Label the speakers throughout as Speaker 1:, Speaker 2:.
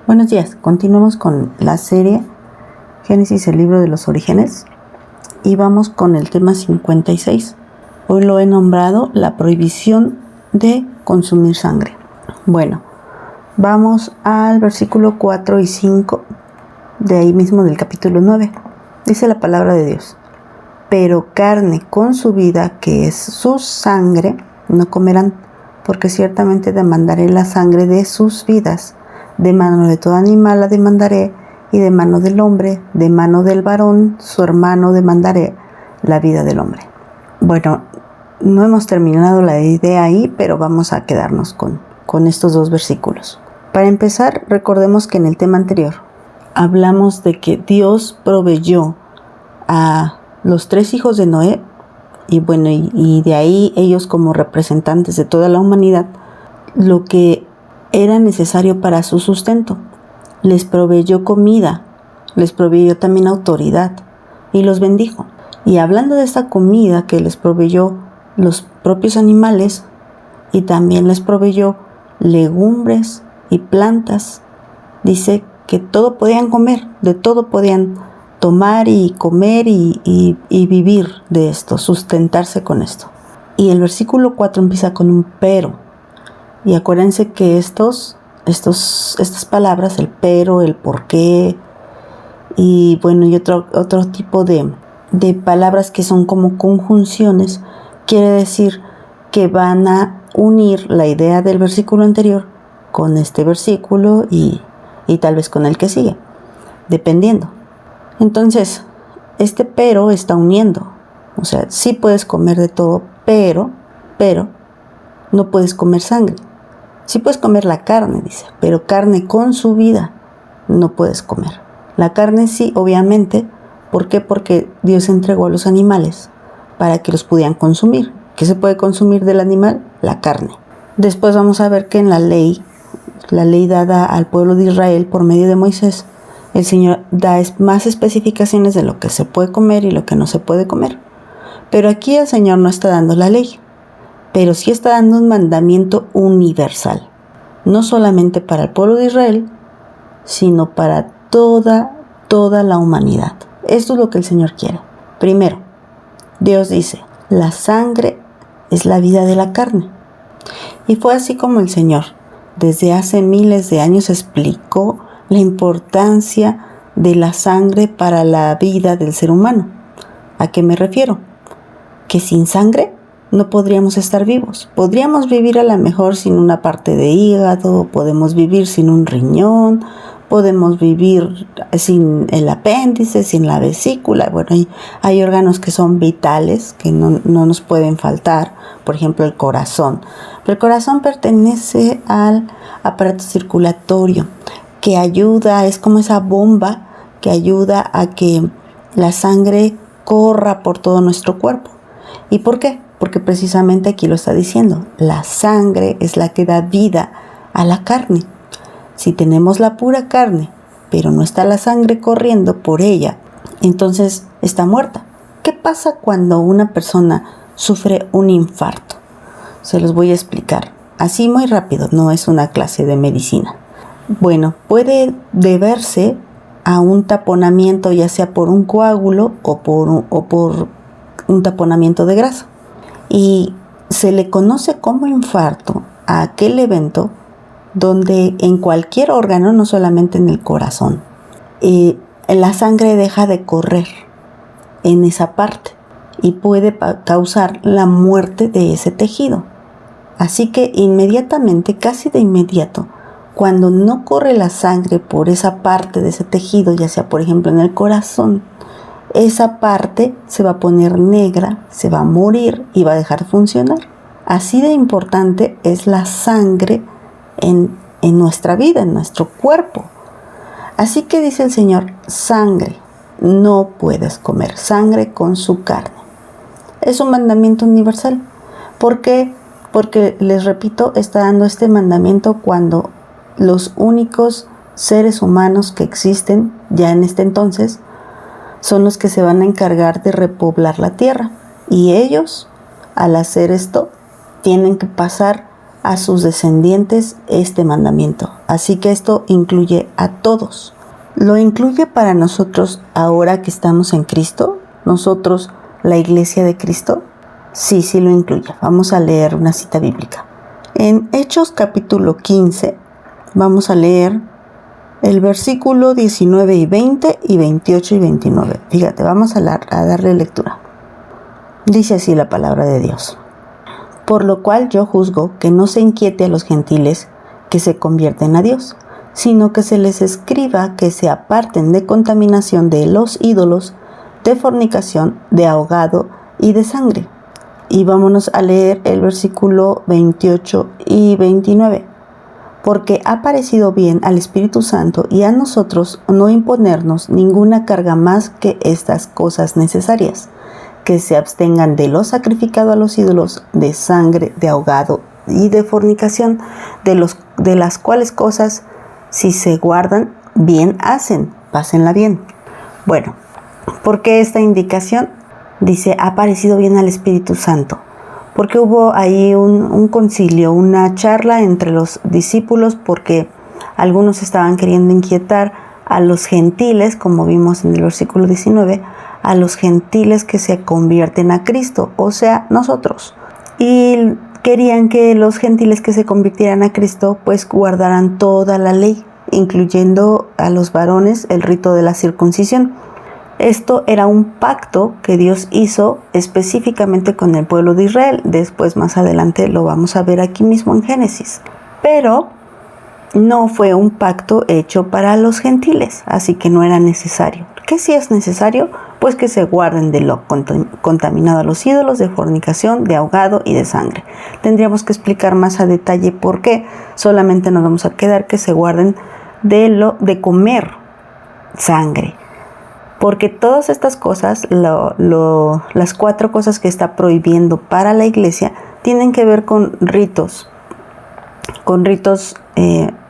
Speaker 1: Buenos días, continuamos con la serie Génesis, el libro de los orígenes, y vamos con el tema 56. Hoy lo he nombrado la prohibición de consumir sangre. Bueno, vamos al versículo 4 y 5 de ahí mismo del capítulo 9. Dice la palabra de Dios: pero carne con su vida, que es su sangre, no comerán, porque ciertamente demandaré la sangre de sus vidas. De mano de todo animal la demandaré, y de mano del hombre, de mano del varón, su hermano, demandaré la vida del hombre. Bueno, no hemos terminado la idea ahí, pero vamos a quedarnos con estos dos versículos. Para empezar, recordemos que en el tema anterior hablamos de que Dios proveyó a los 3 hijos de Noé, y de ahí ellos, como representantes de toda la humanidad, lo que era necesario para su sustento. Les proveyó comida, les proveyó también autoridad y los bendijo. Y hablando de esta comida que les proveyó los propios animales, y también les proveyó legumbres y plantas, dice que todo podían comer, de todo podían tomar y comer y vivir de esto, sustentarse con esto. Y el versículo 4 empieza con un pero. Y acuérdense que estas palabras, el pero, el por qué, y otro tipo de palabras que son como conjunciones, quiere decir que van a unir la idea del versículo anterior con este versículo y tal vez con el que sigue, dependiendo. Entonces, este pero está uniendo. O sea, sí puedes comer de todo, pero no puedes comer sangre. Sí puedes comer la carne, dice, pero carne con su vida no puedes comer. La carne sí, obviamente. ¿Por qué? Porque Dios entregó a los animales para que los pudieran consumir. ¿Qué se puede consumir del animal? La carne. Después vamos a ver que en la ley dada al pueblo de Israel por medio de Moisés, el Señor da más especificaciones de lo que se puede comer y lo que no se puede comer. Pero aquí el Señor no está dando la ley, pero sí está dando un mandamiento universal, no solamente para el pueblo de Israel, sino para toda la humanidad. Esto es lo que el Señor quiere. Primero, Dios dice: la sangre es la vida de la carne. Y fue así como el Señor, desde hace miles de años, explicó la importancia de la sangre para la vida del ser humano. ¿A qué me refiero? Que sin sangre no podríamos estar vivos. Podríamos vivir a lo mejor sin una parte de hígado, podemos vivir sin un riñón, podemos vivir sin el apéndice, sin la vesícula. Bueno, hay órganos que son vitales, que no nos pueden faltar, por ejemplo el corazón. Pero el corazón pertenece al aparato circulatorio, que ayuda, es como esa bomba que ayuda a que la sangre corra por todo nuestro cuerpo. ¿Y por qué? Porque precisamente aquí lo está diciendo: la sangre es la que da vida a la carne. Si tenemos la pura carne, pero no está la sangre corriendo por ella, entonces está muerta. ¿Qué pasa cuando una persona sufre un infarto? Se los voy a explicar así muy rápido, no es una clase de medicina. Bueno, puede deberse a un taponamiento, ya sea por un coágulo o por un taponamiento de grasa. Y se le conoce como infarto a aquel evento donde en cualquier órgano, no solamente en el corazón, la sangre deja de correr en esa parte y puede causar la muerte de ese tejido. Así que inmediatamente, casi de inmediato, cuando no corre la sangre por esa parte de ese tejido, ya sea por ejemplo en el corazón, esa parte se va a poner negra, se va a morir y va a dejar de funcionar. Así de importante es la sangre en nuestra vida, en nuestro cuerpo. Así que dice el Señor: sangre no puedes comer, sangre con su carne. Es un mandamiento universal. ¿Por qué? Porque, les repito, está dando este mandamiento cuando los únicos seres humanos que existen ya en este entonces son los que se van a encargar de repoblar la tierra. Y ellos, al hacer esto, tienen que pasar a sus descendientes este mandamiento. Así que esto incluye a todos. Lo incluye para nosotros ahora que estamos en Cristo, nosotros, la iglesia de Cristo. Sí, sí lo incluye. Vamos a leer una cita bíblica. En Hechos capítulo 15, vamos a leer el versículo 19 y 20 y 28 y 29. Fíjate, vamos a darle lectura. Dice así la palabra de Dios. Por lo cual yo juzgo que no se inquiete a los gentiles que se convierten a Dios, sino que se les escriba que se aparten de contaminación de los ídolos, de fornicación, de ahogado y de sangre. Y vámonos a leer el versículo 28 y 29. Porque ha parecido bien al Espíritu Santo y a nosotros no imponernos ninguna carga más que estas cosas necesarias, que se abstengan de lo sacrificado a los ídolos, de sangre, de ahogado y de fornicación, de las cuales cosas, si se guardan, bien hacen, pásenla bien. Bueno, ¿por qué esta indicación? Dice, ha parecido bien al Espíritu Santo. Porque hubo ahí un concilio, una charla entre los discípulos, porque algunos estaban queriendo inquietar a los gentiles, como vimos en el versículo 19, a los gentiles que se convierten a Cristo, o sea, nosotros. Y querían que los gentiles que se convirtieran a Cristo, pues guardaran toda la ley, incluyendo a los varones el rito de la circuncisión. Esto era un pacto que Dios hizo específicamente con el pueblo de Israel. Después, más adelante, lo vamos a ver aquí mismo en Génesis. Pero no fue un pacto hecho para los gentiles, así que no era necesario. ¿Qué sí es necesario? Pues que se guarden de lo contaminado a los ídolos, de fornicación, de ahogado y de sangre. Tendríamos que explicar más a detalle por qué. Solamente nos vamos a quedar que se guarden de comer sangre. Porque todas estas cosas, las 4 cosas que está prohibiendo para la iglesia, tienen que ver con ritos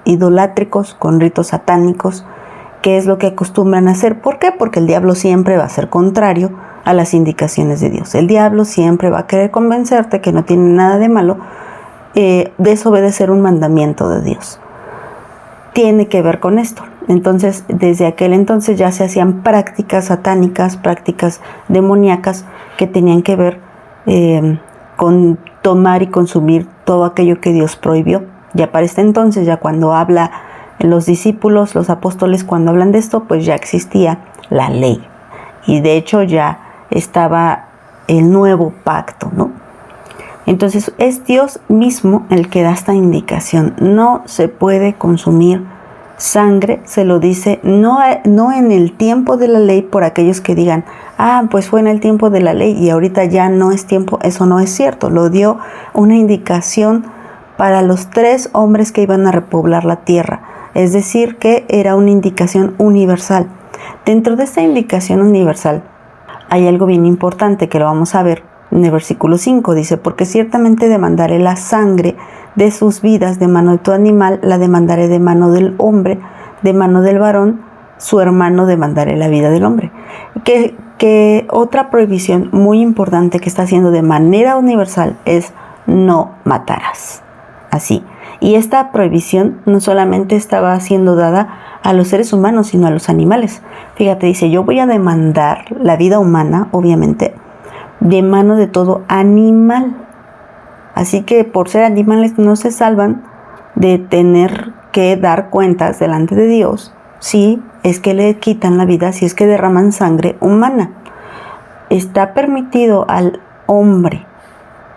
Speaker 1: idolátricos, con ritos satánicos, que es lo que acostumbran a hacer. ¿Por qué? Porque el diablo siempre va a ser contrario a las indicaciones de Dios. El diablo siempre va a querer convencerte que no tiene nada de malo desobedecer un mandamiento de Dios. Tiene que ver con esto. Entonces, desde aquel entonces ya se hacían prácticas satánicas, prácticas demoníacas que tenían que ver con tomar y consumir todo aquello que Dios prohibió. Ya para este entonces, ya cuando habla los discípulos, los apóstoles, cuando hablan de esto, pues ya existía la ley. Y de hecho ya estaba el nuevo pacto, ¿no? Entonces es Dios mismo el que da esta indicación. No se puede consumir sangre, se lo dice, no en el tiempo de la ley, por aquellos que digan, pues fue en el tiempo de la ley y ahorita ya no es tiempo. Eso no es cierto. Lo dio una indicación para los 3 hombres que iban a repoblar la tierra. Es decir, que era una indicación universal. Dentro de esta indicación universal hay algo bien importante que lo vamos a ver en el versículo 5. Dice, porque ciertamente demandaré la sangre de sus vidas de mano de tu animal, la demandaré de mano del hombre, de mano del varón, su hermano demandaré la vida del hombre. Que otra prohibición muy importante que está haciendo de manera universal es no matarás. Así. Y esta prohibición no solamente estaba siendo dada a los seres humanos, sino a los animales. Fíjate, dice, yo voy a demandar la vida humana, obviamente, de mano de todo animal. Así que por ser animales no se salvan de tener que dar cuentas delante de Dios si es que le quitan la vida, si es que derraman sangre humana. Está permitido al hombre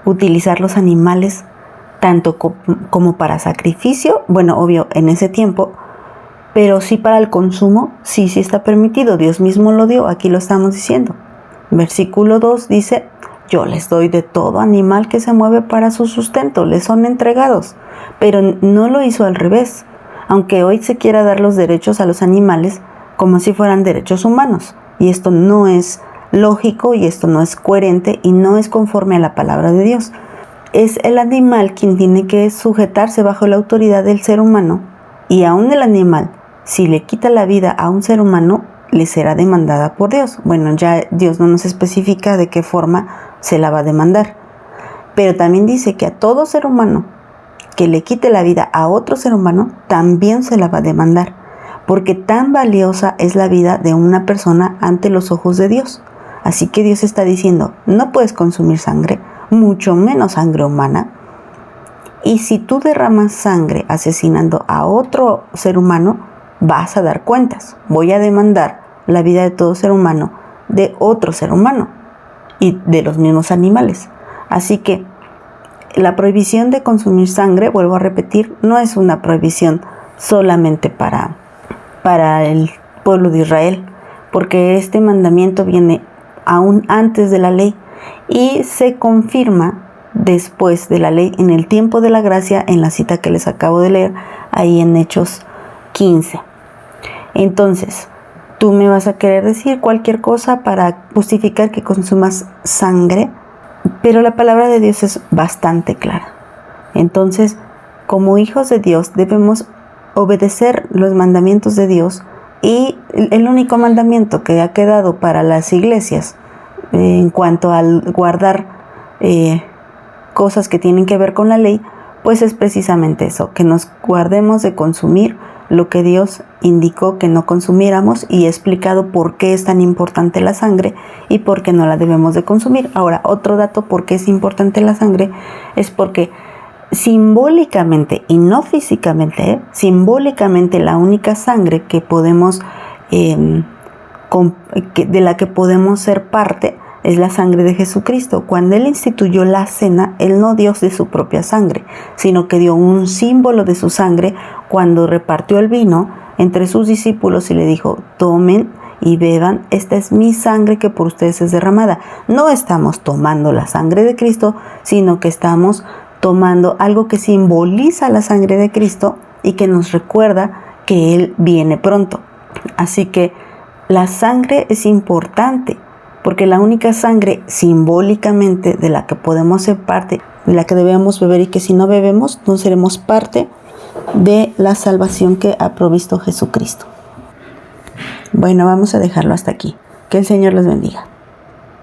Speaker 1: utilizar los animales tanto como para sacrificio, bueno, obvio, en ese tiempo, pero sí para el consumo, sí está permitido. Dios mismo lo dio, aquí lo estamos diciendo. Versículo 2 dice, yo les doy de todo animal que se mueve para su sustento, les son entregados. Pero no lo hizo al revés, aunque hoy se quiera dar los derechos a los animales como si fueran derechos humanos. Y esto no es lógico y esto no es coherente y no es conforme a la palabra de Dios. Es el animal quien tiene que sujetarse bajo la autoridad del ser humano, y aún el animal, si le quita la vida a un ser humano, le será demandada por Dios. Bueno, ya Dios no nos especifica de qué forma se la va a demandar, pero también dice que a todo ser humano que le quite la vida a otro ser humano, también se la va a demandar, porque tan valiosa es la vida de una persona ante los ojos de Dios. Así que Dios está diciendo, no puedes consumir sangre, mucho menos sangre humana. Y si tú derramas sangre asesinando a otro ser humano, vas a dar cuentas. Voy a demandar la vida de todo ser humano, de otro ser humano y de los mismos animales. Así que la prohibición de consumir sangre, vuelvo a repetir, no es una prohibición solamente para el pueblo de Israel, porque este mandamiento viene aún antes de la ley y se confirma después de la ley en el tiempo de la gracia, en la cita que les acabo de leer ahí en Hechos 15. Entonces, tú me vas a querer decir cualquier cosa para justificar que consumas sangre, pero la palabra de Dios es bastante clara. Entonces, como hijos de Dios debemos obedecer los mandamientos de Dios, y el único mandamiento que ha quedado para las iglesias en cuanto al guardar cosas que tienen que ver con la ley, pues es precisamente eso, que nos guardemos de consumir lo que Dios indicó que no consumiéramos, y he explicado por qué es tan importante la sangre y por qué no la debemos de consumir. Ahora, otro dato por qué es importante la sangre es porque simbólicamente y no físicamente, simbólicamente la única sangre que podemos, de la que podemos ser parte, es la sangre de Jesucristo. Cuando Él instituyó la cena, Él no dio de su propia sangre, sino que dio un símbolo de su sangre cuando repartió el vino entre sus discípulos y le dijo, tomen y beban, esta es mi sangre que por ustedes es derramada. No estamos tomando la sangre de Cristo, sino que estamos tomando algo que simboliza la sangre de Cristo y que nos recuerda que Él viene pronto. Así que la sangre es importante, porque la única sangre simbólicamente de la que podemos ser parte, de la que debemos beber, y que si no bebemos no seremos parte de la salvación que ha provisto Jesucristo. Bueno, vamos a dejarlo hasta aquí. Que el Señor los bendiga.